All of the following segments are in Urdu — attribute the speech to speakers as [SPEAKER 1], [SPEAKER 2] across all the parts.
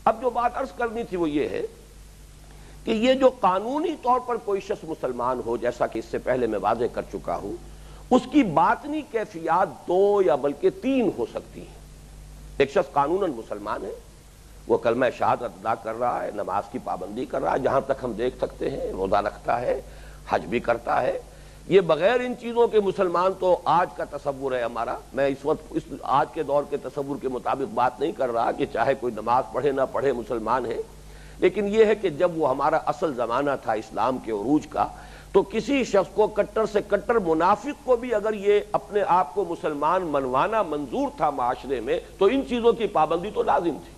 [SPEAKER 1] اب جو بات عرض کرنی تھی وہ یہ ہے کہ یہ جو قانونی طور پر کوئی شخص مسلمان ہو، جیسا کہ اس سے پہلے میں واضح کر چکا ہوں، اس کی باطنی کیفیات دو یا بلکہ تین ہو سکتی ہیں۔ ایک شخص قانوناً مسلمان ہے، وہ کلمہ شہادت ادا کر رہا ہے، نماز کی پابندی کر رہا ہے، جہاں تک ہم دیکھ سکتے ہیں روزہ رکھتا ہے، حج بھی کرتا ہے۔ یہ بغیر ان چیزوں کے مسلمان تو آج کا تصور ہے ہمارا، میں اس وقت آج کے دور کے تصور کے مطابق بات نہیں کر رہا کہ چاہے کوئی نماز پڑھے نہ پڑھے مسلمان ہے، لیکن یہ ہے کہ جب وہ ہمارا اصل زمانہ تھا اسلام کے عروج کا، تو کسی شخص کو کٹر سے کٹر منافق کو بھی اگر یہ اپنے آپ کو مسلمان منوانا منظور تھا معاشرے میں، تو ان چیزوں کی پابندی تو لازم تھی۔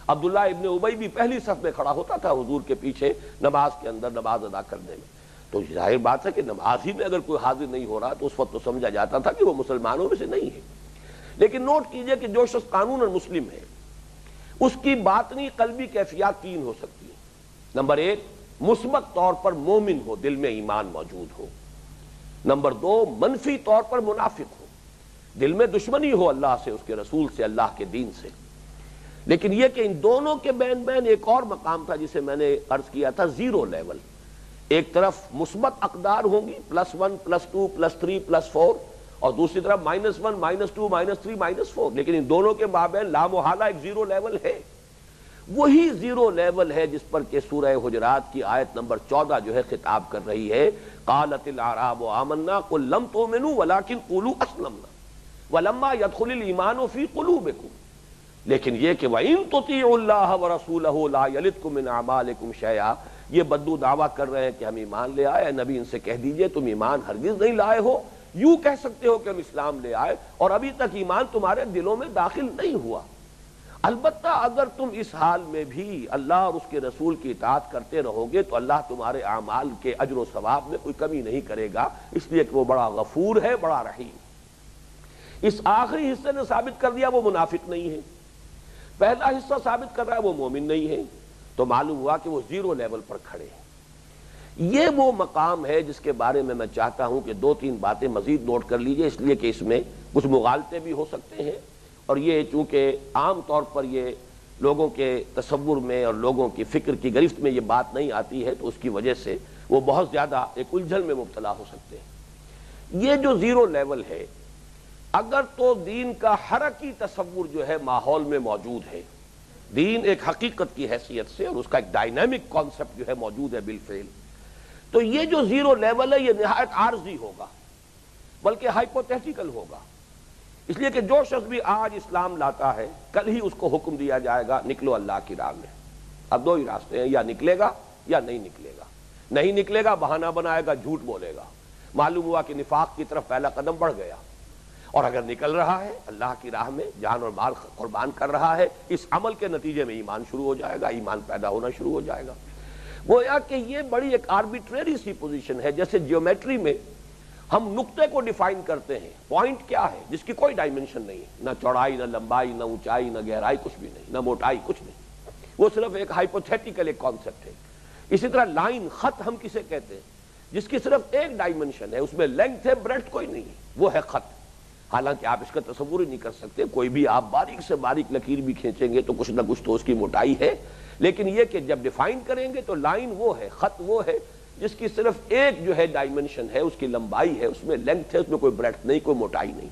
[SPEAKER 1] عبداللہ ابن ابی بھی پہلی صف میں کھڑا ہوتا تھا حضور کے پیچھے نماز کے اندر نماز ادا کرنے میں، تو ظاہر بات ہے کہ نماز ہی میں اگر کوئی حاضر نہیں ہو رہا تو اس وقت تو سمجھا جاتا تھا کہ وہ مسلمانوں میں سے نہیں ہے۔ لیکن نوٹ کیجئے کہ جو شخص قانوناً مسلم ہے، اس کی باطنی قلبی کیفیات تین ہو سکتی ہیں۔ نمبر ایک، مثبت طور پر مومن ہو، دل میں ایمان موجود ہو۔ نمبر دو، منفی طور پر منافق ہو، دل میں دشمنی ہو اللہ سے، اس کے رسول سے، اللہ کے دین سے۔ لیکن یہ کہ ان دونوں کے بین بین ایک اور مقام تھا جسے میں نے عرض کیا تھا، زیرو لیول۔ ایک طرف مثبت اقدار ہوں گی، +1 +2 +3 +4، اور دوسری طرف -1 -2 -3 -4، لیکن ان دونوں کے مابین لامحالہ ایک زیرو لیول ہے۔ وہی زیرو لیول ہے جس پر کہ سورہ حجرات کی آیت نمبر 14 جو ہے خطاب کر رہی ہے، قالت الاعراب آمنا قل لم تؤمنوا ولكن قولوا اسلمنا ولما يدخل الايمان في قلوبكم، لیکن یہ کہ وَإِن تُطِيعُوا اللَّهَ وَرَسُولَهُ لَا يَلِتْكُم مِّنْ أَعْمَالِكُمْ شَيْئًا، یہ بدو دعویٰ کر رہے ہیں کہ ہم ایمان لے آئے۔ نبی ان سے کہہ دیجئے تم ایمان ہرگز نہیں لائے ہو، یوں کہہ سکتے ہو کہ ہم اسلام لے آئے اور ابھی تک ایمان تمہارے دلوں میں داخل نہیں ہوا۔ البتہ اگر تم اس حال میں بھی اللہ اور اس کے رسول کی اطاعت کرتے رہو گے تو اللہ تمہارے اعمال کے اجر و ثواب میں کوئی کمی نہیں کرے گا، اس لیے کہ وہ بڑا غفور ہے، بڑا رحیم۔ اس آخری حصے نے ثابت کر دیا وہ منافق نہیں ہے، پہلا حصہ ثابت کر رہا ہے وہ مومن نہیں ہے، تو معلوم ہوا کہ وہ زیرو لیول پر کھڑے ہیں۔ یہ وہ مقام ہے جس کے بارے میں چاہتا ہوں کہ دو تین باتیں مزید نوٹ کر لیجئے، اس لیے کہ اس میں کچھ مغالطے بھی ہو سکتے ہیں، اور یہ چونکہ عام طور پر یہ لوگوں کے تصور میں اور لوگوں کی فکر کی گرفت میں یہ بات نہیں آتی ہے، تو اس کی وجہ سے وہ بہت زیادہ ایک الجھن میں مبتلا ہو سکتے ہیں۔ یہ جو زیرو لیول ہے، اگر تو دین کا حرکی تصور جو ہے ماحول میں موجود ہے، دین ایک حقیقت کی حیثیت سے اور اس کا ایک ڈائنامک کانسیپٹ جو ہے موجود ہے بالفعل، تو یہ جو زیرو لیول ہے یہ نہایت عارضی ہوگا، بلکہ ہائپوتھیٹیکل ہوگا، اس لیے کہ جو شخص بھی آج اسلام لاتا ہے کل ہی اس کو حکم دیا جائے گا نکلو اللہ کی راہ میں۔ اب دو ہی راستے ہیں، یا نکلے گا یا نہیں نکلے گا۔ نہیں نکلے گا، بہانہ بنائے گا، جھوٹ بولے گا، معلوم ہوا کہ نفاق کی طرف پہلا قدم بڑھ گیا۔ اور اگر نکل رہا ہے اللہ کی راہ میں، جان اور مال قربان کر رہا ہے، اس عمل کے نتیجے میں ایمان شروع ہو جائے گا، ایمان پیدا ہونا شروع ہو جائے گا۔ گویا کہ یہ بڑی ایک آربیٹریری سی پوزیشن ہے، جیسے جیومیٹری میں ہم نقطے کو ڈیفائن کرتے ہیں، پوائنٹ کیا ہے جس کی کوئی ڈائمنشن نہیں ہے، نہ چوڑائی نہ لمبائی نہ اونچائی نہ گہرائی، کچھ بھی نہیں، نہ موٹائی، کچھ نہیں، وہ صرف ایک ہائپوتھیٹیکل ایک کانسیپٹ ہے۔ اسی طرح لائن، خط ہم کسے کہتے ہیں جس کی صرف ایک ڈائمنشن ہے، اس میں لینتھ ہے، بریڈتھ کوئی نہیں ہے، وہ ہے خط۔ حالانکہ آپ اس کا تصور ہی نہیں کر سکتے، کوئی بھی آپ باریک سے باریک لکیر بھی کھینچیں گے تو کچھ نہ کچھ تو اس کی موٹائی ہے، لیکن یہ کہ جب ڈیفائن کریں گے تو لائن وہ ہے، خط وہ ہے جس کی صرف ایک جو ہے ڈائمنشن ہے، اس کی لمبائی ہے، اس میں لینتھ ہے، اس میں کوئی بریڈتھ نہیں، کوئی موٹائی نہیں۔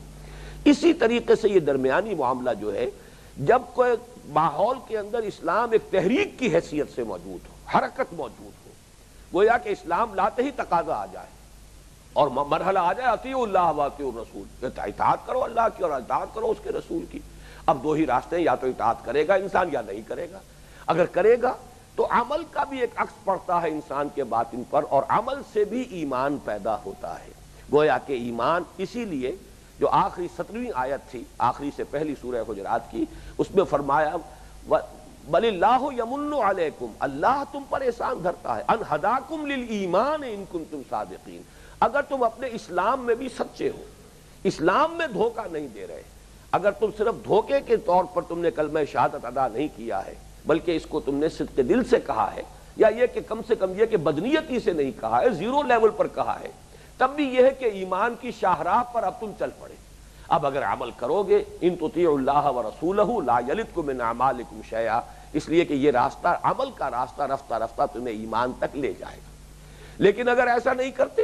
[SPEAKER 1] اسی طریقے سے یہ درمیانی معاملہ جو ہے، جب کوئی ماحول کے اندر اسلام ایک تحریک کی حیثیت سے موجود ہو، حرکت موجود ہو، گویا کہ اسلام لاتے ہی تقاضا آ جائے اور مرحلہ آ جائے اطیعوا اللہ واطیعوا الرسول، اطاعت کرو اللہ کی اور اطاعت کرو اس کے رسول کی۔ اب دو ہی راستے ہیں، یا تو اطاعت کرے گا انسان یا نہیں کرے گا۔ اگر کرے گا تو عمل کا بھی ایک عکس پڑتا ہے انسان کے باطن پر، اور عمل سے بھی ایمان پیدا ہوتا ہے۔ گویا کہ ایمان، اسی لیے جو آخری 17ویں آیت تھی آخری سے پہلی سورہ حجرات کی، اس میں فرمایا بل اللہ یمن علیکم، اللہ تم پر احسان دھرتا ہے، ان ہداکم للایمان ان کنتم صادقین، اگر تم اپنے اسلام میں بھی سچے ہو، اسلام میں دھوکہ نہیں دے رہے، اگر تم صرف دھوکے کے طور پر تم نے کلمہ شہادت ادا نہیں کیا ہے بلکہ اس کو تم نے صدق دل سے کہا ہے، یا یہ کہ کم سے کم یہ کہ بدنیتی سے نہیں کہا ہے، زیرو لیول پر کہا ہے، تب بھی یہ ہے کہ ایمان کی شاہراہ پر اب تم چل پڑے۔ اب اگر عمل کرو گے ان تطیعوا اللہ ورسولہ لا یلدکم من اعمالکم شیئا، اس لیے کہ یہ راستہ عمل کا راستہ رفتہ رفتہ تمہیں ایمان تک لے جائے گا۔ لیکن اگر ایسا نہیں کرتے،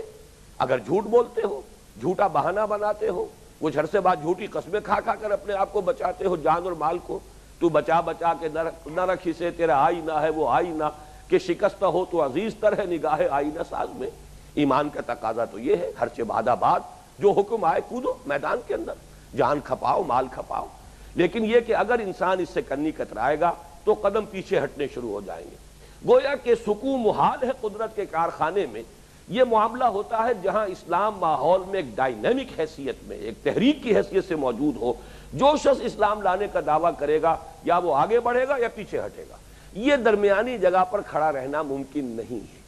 [SPEAKER 1] اگر جھوٹ بولتے ہو، جھوٹا بہانہ بناتے ہو، کچھ عرصے بعد جھوٹی قسمیں کھا کھا کر اپنے آپ کو بچاتے ہو جان اور مال کو، تو بچا بچا کے نہ رکھی سے تیرا آئینہ ہے وہ آئینہ کہ شکستہ ہو تو عزیز تر ہے نگاہ آئینہ ساز میں۔ ایمان کا تقاضا تو یہ ہے ہر چہ بعد آباد جو حکم آئے کودو میدان کے اندر، جان کھپاؤ مال کھپاؤ، لیکن یہ کہ اگر انسان اس سے کنی کترائے گا تو قدم پیچھے ہٹنے شروع ہو جائیں گے۔ گویا کہ سکون محال ہے قدرت کے کارخانے میں یہ معاملہ ہوتا ہے جہاں اسلام ماحول میں ایک ڈائنامک حیثیت میں ایک تحریک کی حیثیت سے موجود ہو۔ جو شخص اسلام لانے کا دعویٰ کرے گا یا وہ آگے بڑھے گا یا پیچھے ہٹے گا، یہ درمیانی جگہ پر کھڑا رہنا ممکن نہیں ہے۔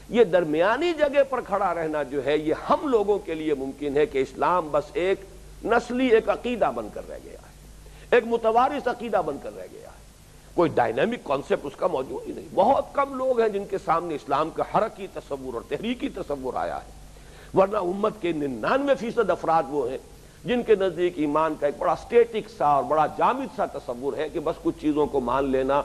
[SPEAKER 1] یہ درمیانی جگہ پر کھڑا رہنا جو ہے یہ ہم لوگوں کے لیے ممکن ہے کہ اسلام بس ایک نسلی ایک عقیدہ بن کر رہ گیا ہے، ایک متوارث عقیدہ بن کر رہ گیا ہے، کوئی ڈائنامک کانسیپٹ اس کا موجود ہی نہیں۔ بہت کم لوگ ہیں جن کے سامنے اسلام کا حرکی تصور اور تحریکی تصور آیا ہے، ورنہ امت کے 99% افراد وہ ہیں جن کے نزدیک ایمان کا ایک بڑا سٹیٹک سا اور بڑا جامد سا تصور ہے کہ بس کچھ چیزوں کو مان لینا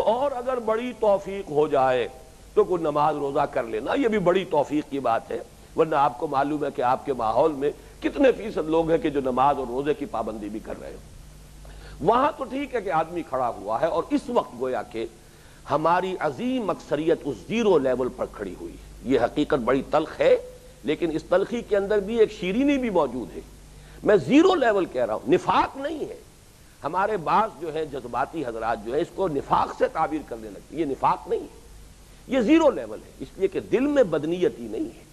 [SPEAKER 1] اور اگر بڑی توفیق ہو جائے تو کوئی نماز روزہ کر لینا، یہ بھی بڑی توفیق کی بات ہے۔ ورنہ آپ کو معلوم ہے کہ آپ کے ماحول میں کتنے فیصد لوگ ہیں کہ جو نماز اور روزے کی پابندی بھی کر رہے ہیں۔ وہاں تو ٹھیک ہے کہ آدمی کھڑا ہوا ہے، اور اس وقت گویا کہ ہماری عظیم اکثریت اس زیرو لیول پر کھڑی ہوئی ہے۔ یہ حقیقت بڑی تلخ ہے، لیکن اس تلخی کے اندر بھی ایک شیرینی بھی موجود ہے۔ میں زیرو لیول کہہ رہا ہوں، نفاق نہیں ہے۔ ہمارے بعض جو ہیں جذباتی حضرات جو ہیں اس کو نفاق سے تعبیر کرنے لگتے ہیں، یہ نفاق نہیں ہے، یہ زیرو لیول ہے، اس لیے کہ دل میں بدنیتی نہیں ہے۔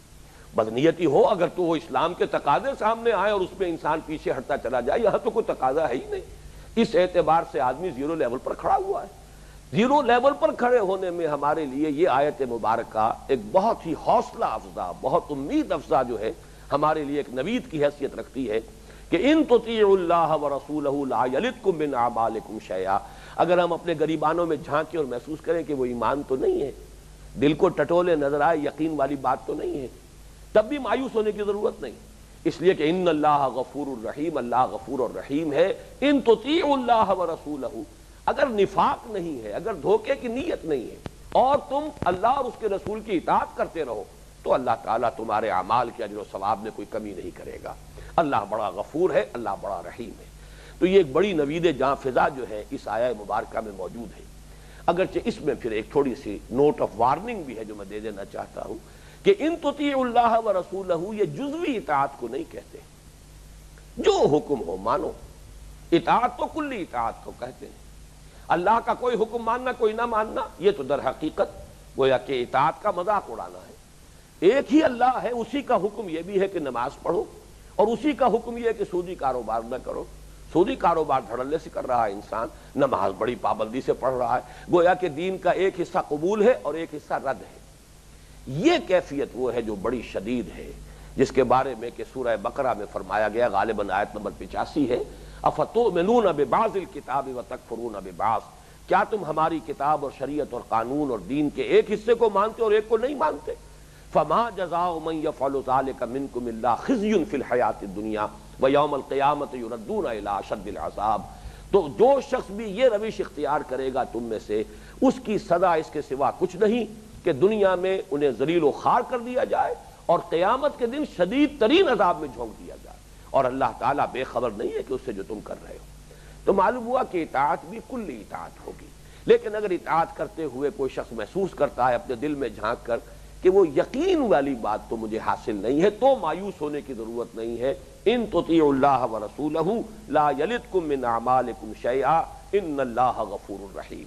[SPEAKER 1] بدنیتی ہو اگر تو وہ اسلام کے تقاضے سامنے آئے اور اس میں انسان پیچھے ہٹتا چلا جائے، یہاں تو کوئی تقاضا ہے ہی نہیں۔ اس اعتبار سے آدمی زیرو لیول پر کھڑا ہوا ہے۔ زیرو لیول پر کھڑے ہونے میں ہمارے لیے یہ آیت مبارکہ ایک بہت ہی حوصلہ افزا، بہت امید افزا جو ہے ہمارے لیے ایک نوید کی حیثیت رکھتی ہے کہ ان تطیعوا اللہ ورسولہ لا یلدکم من اعمالکم شیئا۔ اگر ہم اپنے گریبانوں میں جھانکیں اور محسوس کریں کہ وہ ایمان تو نہیں ہے، دل کو ٹٹولے نظر آئے یقین والی بات تو نہیں ہے، تب بھی مایوس ہونے کی ضرورت نہیں، اس لیے کہ ان اللہ غفور الرحیم، اللہ غفور الرحیم ہے۔ ان تطیعوا اللہ ورسولہ، اگر نفاق نہیں ہے، اگر دھوکے کی نیت نہیں ہے اور تم اللہ اور اس کے رسول کی اطاعت کرتے رہو تو اللہ تعالیٰ تمہارے اعمال کے اجر و ثواب میں کوئی کمی نہیں کرے گا۔ اللہ بڑا غفور ہے، اللہ بڑا رحیم ہے۔ تو یہ ایک بڑی نوید جاں فضا جو ہے اس آیہ مبارکہ میں موجود ہے۔ اگرچہ اس میں پھر ایک تھوڑی سی نوٹ آف وارننگ بھی ہے جو میں دے دینا چاہتا ہوں کہ ان تطیعوا اللہ ورسولہ یہ جزوی اطاعت کو نہیں کہتے، جو حکم ہو مانو۔ اطاعت تو کلی اطاعت کو کہتے ہیں۔ اللہ کا کوئی حکم ماننا کوئی نہ ماننا یہ تو در حقیقت گویا کہ اطاعت کا مذاق اڑانا ہے۔ ایک ہی اللہ ہے، اسی کا حکم یہ بھی ہے کہ نماز پڑھو، اور اسی کا حکم یہ ہے کہ سودی کاروبار نہ کرو۔ سودی کاروبار دھڑلے سے کر رہا ہے انسان، نماز بڑی پابندی سے پڑھ رہا ہے، گویا کہ دین کا ایک حصہ قبول ہے اور ایک حصہ رد ہے۔ یہ کیفیت وہ ہے جو بڑی شدید ہے، جس کے بارے میں کہ سورہ بقرہ میں فرمایا گیا، غالباً آیت نمبر 85 ہے، افتؤمنون ببعض الکتاب وتکفرون ببعض، کیا تم ہماری کتاب اور شریعت اور قانون اور دین کے ایک حصے کو مانتے اور ایک کو نہیں مانتے؟ فما جزاء من يفعل ذلك منكم الا خزي في الحیاۃ الدنیا ویوم القیامۃ یردون الی اشد العذاب۔ تو جو شخص بھی یہ روش اختیار کرے گا تم میں سے، اس کی سزا اس کے سوا کچھ نہیں کہ دنیا میں انہیں ذلیل و خوار کر دیا جائے اور قیامت کے دن شدید ترین عذاب میں جھونک دیا جائے، اور اللہ تعالیٰ بے خبر نہیں ہے کہ اس سے جو تم کر رہے ہو۔ تو معلوم ہوا کہ اطاعت بھی کلی اطاعت ہوگی، لیکن اگر اطاعت کرتے ہوئے کوئی شخص محسوس کرتا ہے اپنے دل میں جھانک کر کہ وہ یقین والی بات تو مجھے حاصل نہیں ہے، تو مایوس ہونے کی ضرورت نہیں ہے۔ ان تطیعوا اللہ ورسولہ لا یلدکم من اعمالکم شیئا ان اللہ غفور الرحیم۔